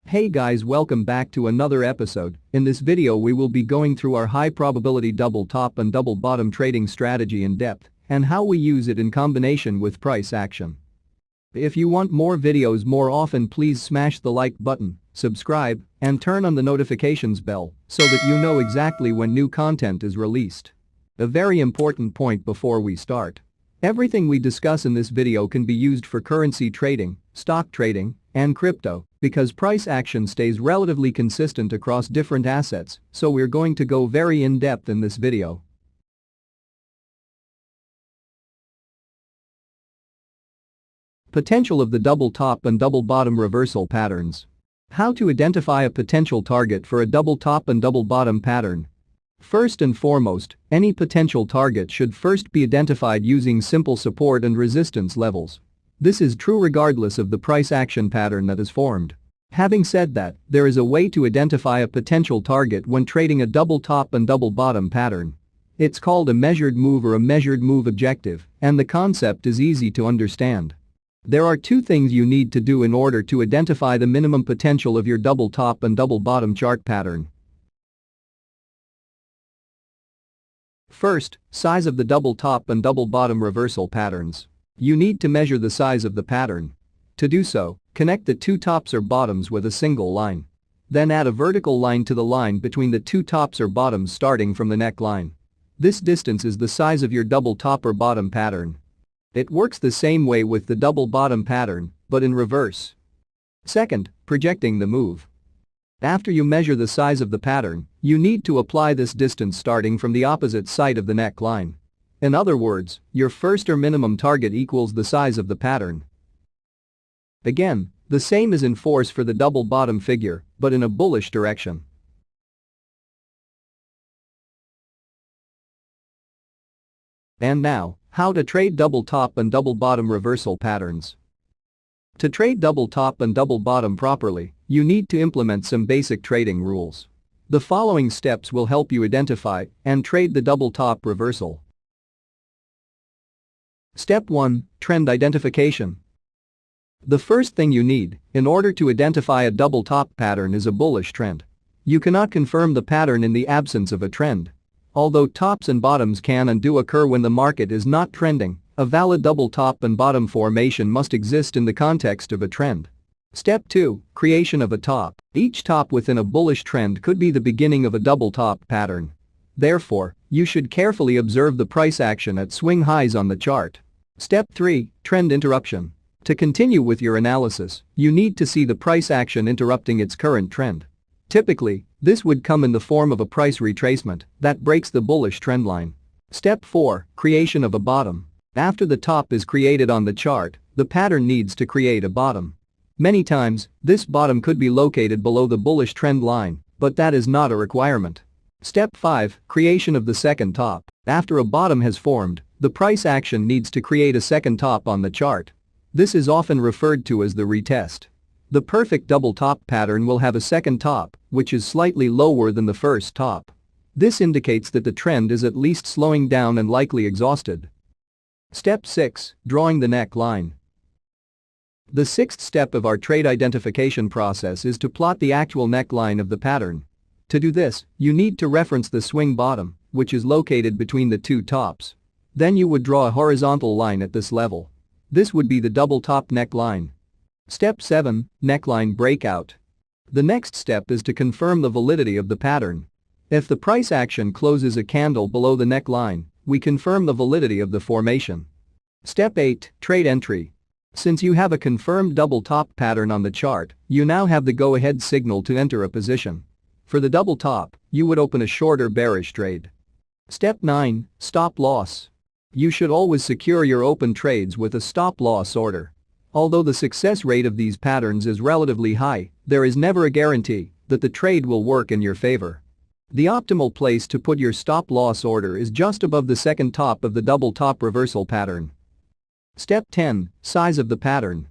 Hey guys, welcome back to another episode. In this video we will be going through our high probability double top and double bottom trading strategy in depth and how we use it in combination with price action. If you want more videos more often, please smash the like button, subscribe, and turn on the notifications bell so that you know exactly when new content is released. A very important point before we start. Everything we discuss in this video can be used for currency trading, stock trading, and crypto, because price action stays relatively consistent across different assets, so we're going to go very in-depth in this video. Potential of the double top and double bottom reversal patterns. How to identify a potential target for a double top and double bottom pattern. First and foremost, any potential target should first be identified using simple support and resistance levels. This is true regardless of the price action pattern that is formed. Having said that, there is a way to identify a potential target when trading a double top and double bottom pattern. It's called a measured move or a measured move objective, and the concept is easy to understand. There are two things you need to do in order to identify the minimum potential of your double top and double bottom chart pattern. First, size of the double top and double bottom reversal patterns. You need to measure the size of the pattern. To do so, connect the two tops or bottoms with a single line. Then add a vertical line to the line between the two tops or bottoms starting from the neckline. This distance is the size of your double top or bottom pattern. It works the same way with the double bottom pattern, but in reverse. Second, projecting the move. After you measure the size of the pattern, you need to apply this distance starting from the opposite side of the neckline. In other words, your first or minimum target equals the size of the pattern. Again, the same is in force for the double bottom figure, but in a bullish direction. And now, how to trade double top and double bottom reversal patterns. To trade double top and double bottom properly, you need to implement some basic trading rules. The following steps will help you identify and trade the double top reversal. Step 1. Trend identification. The first thing you need in order to identify a double top pattern is a bullish trend. You cannot confirm the pattern in the absence of a trend. Although tops and bottoms can and do occur when the market is not trending, a valid double top and bottom formation must exist in the context of a trend. Step 2. Creation of a top. Each top within a bullish trend could be the beginning of a double top pattern. Therefore, you should carefully observe the price action at swing highs on the chart. Step 3. Trend interruption. To continue with your analysis, you need to see the price action interrupting its current trend. Typically, this would come in the form of a price retracement that breaks the bullish trend line. Step 4. Creation of a bottom. After the top is created on the chart, the pattern needs to create a bottom. Many times, this bottom could be located below the bullish trend line, but that is not a requirement. Step 5. Creation of the second top. After a bottom has formed, the price action needs to create a second top on the chart. This is often referred to as the retest. The perfect double top pattern will have a second top, which is slightly lower than the first top. This indicates that the trend is at least slowing down and likely exhausted. Step 6. Drawing the neckline. The sixth step of our trade identification process is to plot the actual neckline of the pattern. To do this, you need to reference the swing bottom, which is located between the two tops. Then you would draw a horizontal line at this level. This would be the double top neckline. Step 7. Neckline breakout. The next step is to confirm the validity of the pattern. If the price action closes a candle below the neckline, we confirm the validity of the formation. Step 8. Trade entry. Since you have a confirmed double top pattern on the chart, you now have the go-ahead signal to enter a position. For the double top, you would open a shorter bearish trade. Step 9. Stop loss. You should always secure your open trades with a stop loss order. Although the success rate of these patterns is relatively high, there is never a guarantee that the trade will work in your favor. The optimal place to put your stop loss order is just above the second top of the double top reversal pattern. Step 10. Size of the pattern.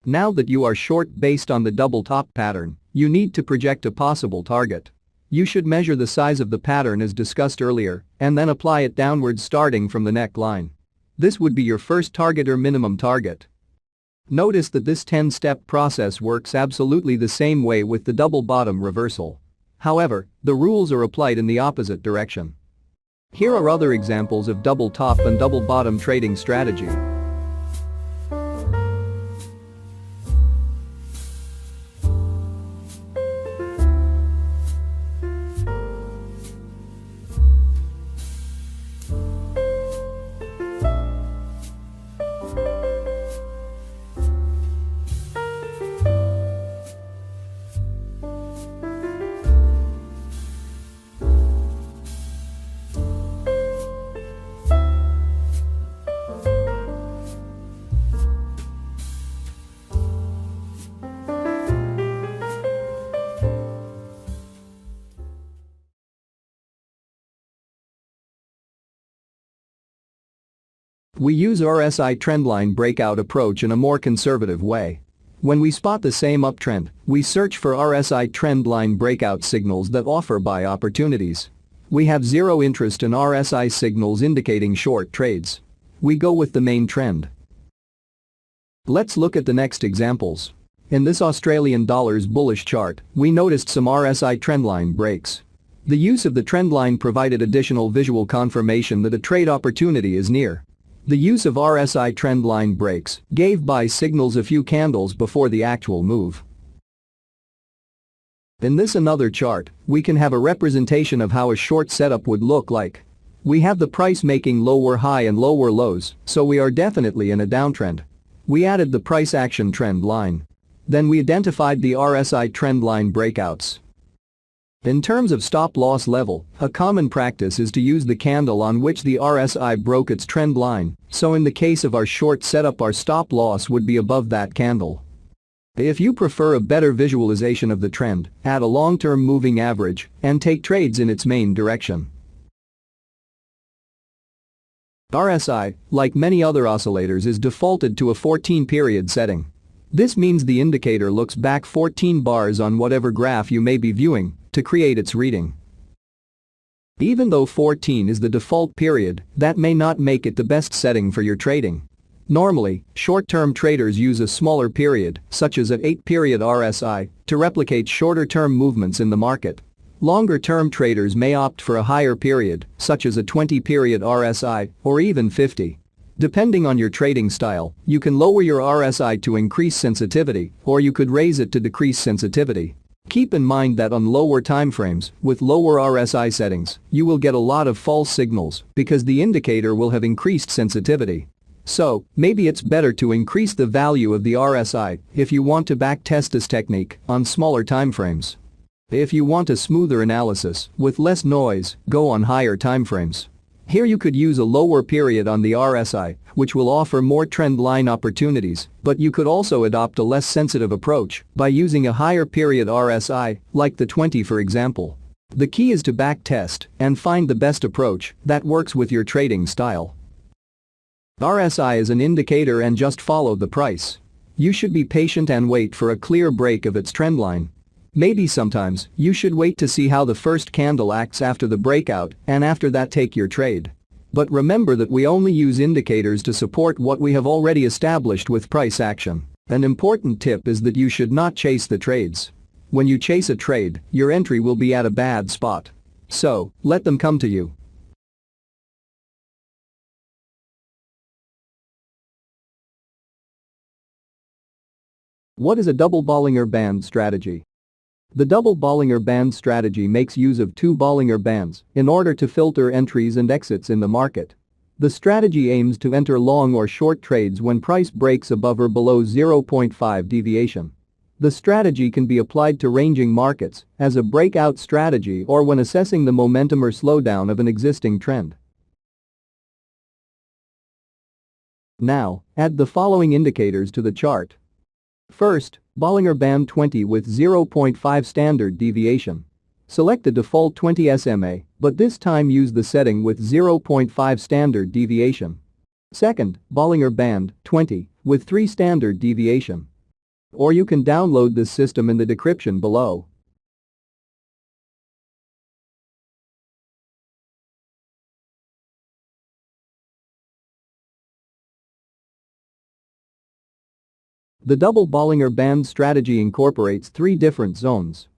Now that you are short based on the double top pattern, you need to project a possible target. You should measure the size of the pattern as discussed earlier and then apply it downwards starting from the neckline. This would be your first target or minimum target. Notice that this 10-step process works absolutely the same way with the double bottom reversal. However, the rules are applied in the opposite direction. Here are other examples of double top and double bottom trading strategy. We use RSI trendline breakout approach in a more conservative way. When we spot the same uptrend, we search for RSI trendline breakout signals that offer buy opportunities. We have zero interest in RSI signals indicating short trades. We go with the main trend. Let's look at the next examples. In this Australian dollars bullish chart, we noticed some RSI trendline breaks. The use of the trendline provided additional visual confirmation that a trade opportunity is near. The use of RSI trendline breaks gave buy signals a few candles before the actual move. In this another chart, we can have a representation of how a short setup would look like. We have the price making lower high and lower lows, so we are definitely in a downtrend. We added the price action trend line. Then we identified the RSI trendline breakouts. In terms of stop loss level, a common practice is to use the candle on which the RSI broke its trend line, so in the case of our short setup our stop loss would be above that candle. If you prefer a better visualization of the trend, add a long-term moving average and take trades in its main direction. RSI, like many other oscillators, is defaulted to a 14-period setting. This means the indicator looks back 14 bars on whatever graph you may be viewing to create its reading. Even though 14 is the default period, that may not make it the best setting for your trading. Normally, short-term traders use a smaller period, such as an 8-period RSI, to replicate shorter-term movements in the market. Longer-term traders may opt for a higher period, such as a 20-period RSI, or even 50. Depending on your trading style, you can lower your RSI to increase sensitivity, or you could raise it to decrease sensitivity. Keep in mind that on lower timeframes, with lower RSI settings, you will get a lot of false signals because the indicator will have increased sensitivity. So, maybe it's better to increase the value of the RSI if you want to backtest this technique on smaller timeframes. If you want a smoother analysis with less noise, go on higher timeframes. Here you could use a lower period on the RSI, which will offer more trend line opportunities, but you could also adopt a less sensitive approach by using a higher period RSI, like the 20 for example. The key is to backtest and find the best approach that works with your trading style. RSI is an indicator and just follow the price. You should be patient and wait for a clear break of its trend line. Maybe sometimes you should wait to see how the first candle acts after the breakout and after that take your trade. But remember that we only use indicators to support what we have already established with price action. An important tip is that you should not chase the trades. When you chase a trade, your entry will be at a bad spot. So, let them come to you. What is a double Bollinger Band strategy? The double Bollinger Band strategy makes use of two Bollinger Bands in order to filter entries and exits in the market. The strategy aims to enter long or short trades when price breaks above or below 0.5 deviation. The strategy can be applied to ranging markets as a breakout strategy or when assessing the momentum or slowdown of an existing trend. Now, add the following indicators to the chart. First, Bollinger Band 20 with 0.5 standard deviation. Select the default 20 SMA, but this time use the setting with 0.5 standard deviation. Second, Bollinger Band 20 with 3 standard deviation. Or you can download this system in the description below. The double Bollinger Band strategy incorporates three different zones.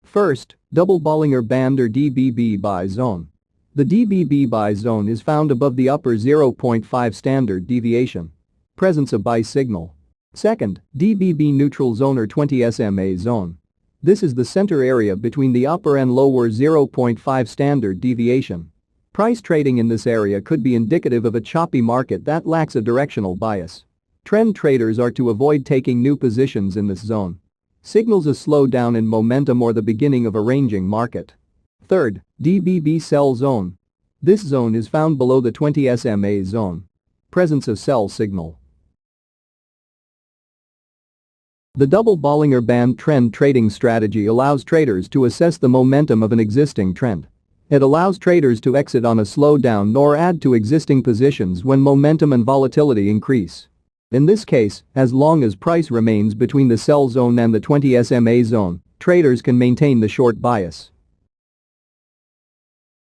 First, double Bollinger Band or DBB buy zone. The DBB buy zone is found above the upper 0.5 standard deviation. Presence of buy signal. Second, DBB neutral zone or 20 SMA zone. This is the center area between the upper and lower 0.5 standard deviation. Price trading in this area could be indicative of a choppy market that lacks a directional bias. Trend traders are to avoid taking new positions in this zone. Signals a slowdown in momentum or the beginning of a ranging market. Third, DBB sell zone. This zone is found below the 20 SMA zone. Presence of sell signal. The double Bollinger Band trend trading strategy allows traders to assess the momentum of an existing trend. It allows traders to exit on a slowdown or add to existing positions when momentum and volatility increase. In this case, as long as price remains between the sell zone and the 20 SMA zone, traders can maintain the short bias.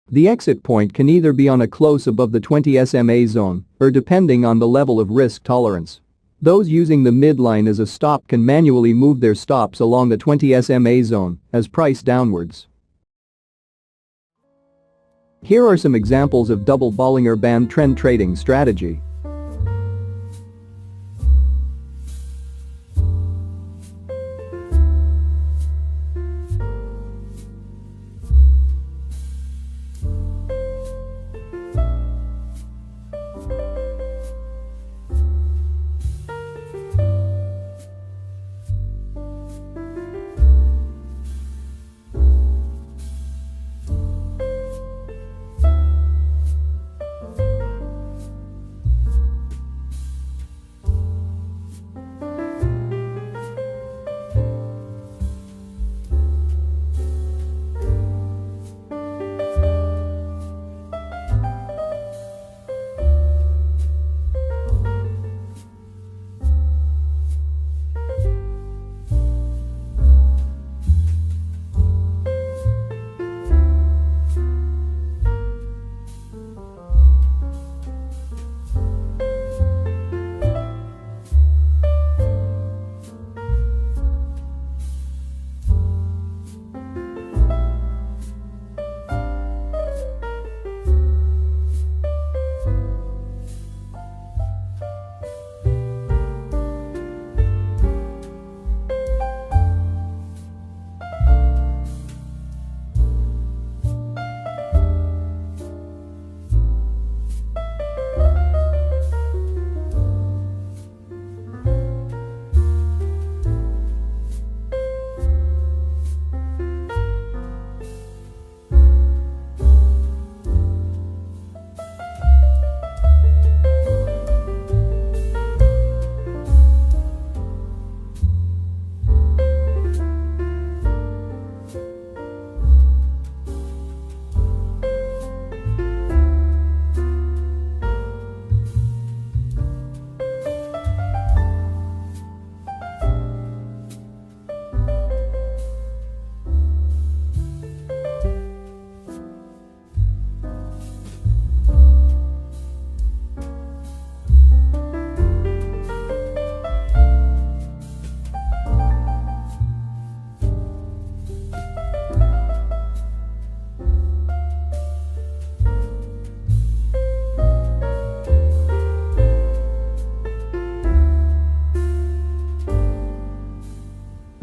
The exit point can either be on a close above the 20 SMA zone or depending on the level of risk tolerance. Those using the midline as a stop can manually move their stops along the 20 SMA zone as price downwards. Here are some examples of double Bollinger Band trend trading strategy.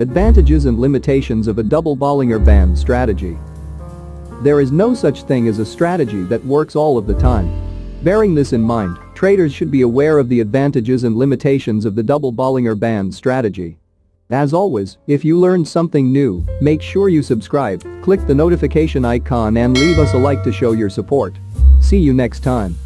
Advantages and limitations of a double Bollinger Band strategy. There is no such thing as a strategy that works all of the time. Bearing this in mind, traders should be aware of the advantages and limitations of the double Bollinger Band strategy. As always, if you learned something new, make sure you subscribe, click the notification icon and leave us a like to show your support. See you next time.